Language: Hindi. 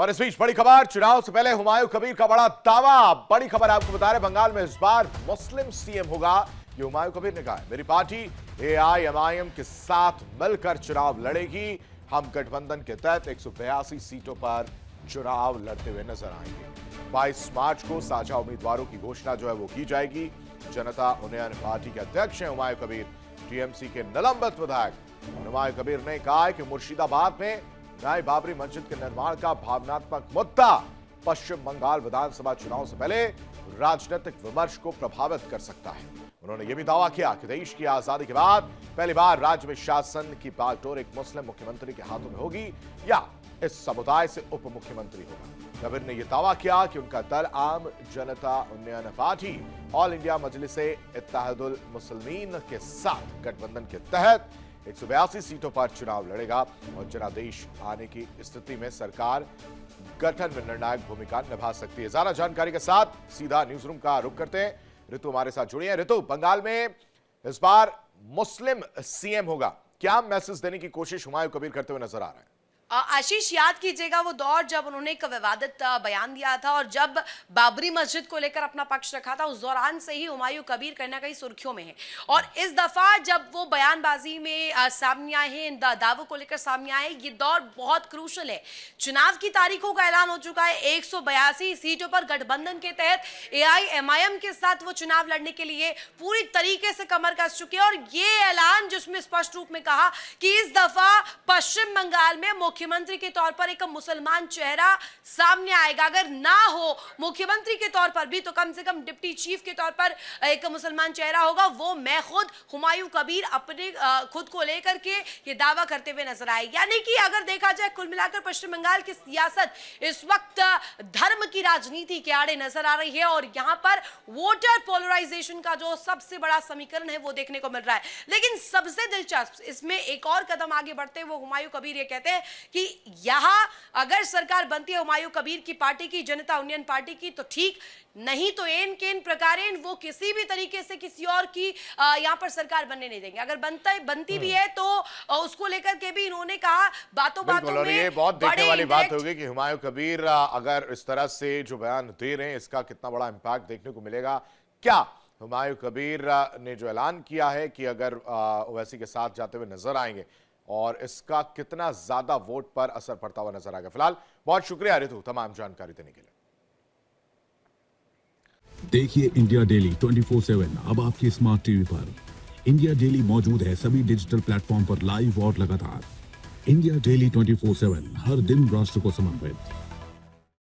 और इस बीच बड़ी खबर, चुनाव से पहले हुमायूं कबीर का बड़ा दावा। बड़ी खबर आपको बता रहे, बंगाल में इस बार मुस्लिम सीएम होगा, ये हुमायूं कबीर ने कहा है। मेरी पार्टी AIMIM के साथ मिलकर चुनाव लड़ेगी। हम गठबंधन के तहत 182 सीटों पर चुनाव लड़ते हुए नजर आएंगे। 22 मार्च को साझा उम्मीदवारों की घोषणा जो है वो की जाएगी। जनता उन्नयन पार्टी के अध्यक्ष हैं हुमायूं कबीर। टीएमसी के निलंबित विधायक हुमायूं कबीर ने कहा है कि मुर्शिदाबाद में नई बाबरी मस्जिद के निर्माण का भावनात्मक मुद्दा पश्चिम बंगाल विधानसभा चुनाव से पहले राजनीतिक विमर्श को प्रभावित कर सकता है। उन्होंने यह भी दावा किया कि देश की आजादी के बाद पहली बार राज्य में शासन की बागडोर एक मुस्लिम मुख्यमंत्री के हाथों में होगी या इस समुदाय से उप मुख्यमंत्री होगा। कबीर ने यह दावा किया कि उनका दल Aam Janata Unnayan Party All India Majlise Ittehadul Muslimeen के साथ गठबंधन के तहत 182 सीटों पर चुनाव लड़ेगा और जनादेश आने की स्थिति में सरकार गठन में निर्णायक भूमिका निभा सकती है। ज्यादा जानकारी के साथ सीधा न्यूज रूम का रुख करते हैं। ऋतु हमारे साथ जुड़ी है। ऋतु, बंगाल में इस बार मुस्लिम सीएम होगा, क्या मैसेज देने की कोशिश हुमायूं कबीर करते हुए नजर आ रहे हैं? आशीष, याद कीजिएगा वो दौर जब उन्होंने एक विवादित बयान दिया था और जब बाबरी मस्जिद को लेकर अपना पक्ष रखा था, उस दौरान से ही हुमायूं कबीर कहीं ना कहीं सुर्खियों में है। और इस दफा जब वो बयानबाजी में सामने आए हैं, इन दावों को लेकर सामने आए, ये दौर बहुत क्रूशल है। चुनाव की तारीखों का ऐलान हो चुका है। 182 सीटों पर गठबंधन के तहत AIMIM के साथ वो चुनाव लड़ने के लिए पूरी तरीके से कमर कस चुके हैं। और ये ऐलान जिसमें स्पष्ट रूप में कहा कि इस दफा पश्चिम बंगाल में मुख्यमंत्री के तौर पर एक मुसलमान चेहरा सामने आएगा। अगर ना हो मुख्यमंत्री के तौर पर भी तो कम से कम डिप्टी चीफ के तौर पर एक मुसलमान चेहरा होगा। वो मैं खुद हुमायूं कबीर अपने खुद को लेकर के ये दावा करते हुए नजर आए। यानी कि अगर देखा जाए कुल मिलाकर पश्चिम बंगाल की सियासत इस वक्त धर्म की राजनीति के आड़े नजर आ रही है और यहां पर वोटर पोलराइजेशन का जो सबसे बड़ा समीकरण है वो देखने को मिल रहा है। लेकिन सबसे दिलचस्प इसमें एक और कदम आगे बढ़ते हुए हुमायूं कबीर ये कहते हैं कि यहां अगर सरकार बनती है हुमायूं कबीर की पार्टी की, जनता उन्नयन पार्टी की, तो ठीक, नहीं तो इन के इन प्रकारेन वो किसी भी तरीके से किसी और की यहां पर सरकार बनने नहीं देंगे। अगर बनती भी है तो उसको लेकर के भी इन्होंने कहा बातों में। ये बहुत देखने वाली बात होगी कि हुमायूं कबीर अगर इस तरह से जो बयान दे रहे हैं इसका कितना बड़ा इंपैक्ट देखने को मिलेगा। क्या हुमायूं कबीर ने जो ऐलान किया है कि अगर ओवैसी के साथ जाते हुए नजर आएंगे और इसका कितना ज्यादा वोट पर असर पड़ता हुआ नजर आएगा। फिलहाल बहुत शुक्रिया ऋतु तमाम जानकारी देने के लिए। देखिए इंडिया डेली 24/7 अब आपकी स्मार्ट टीवी पर। इंडिया डेली मौजूद है सभी डिजिटल प्लेटफॉर्म पर लाइव और लगातार। इंडिया डेली 24/7 हर दिन राष्ट्र को समर्पित।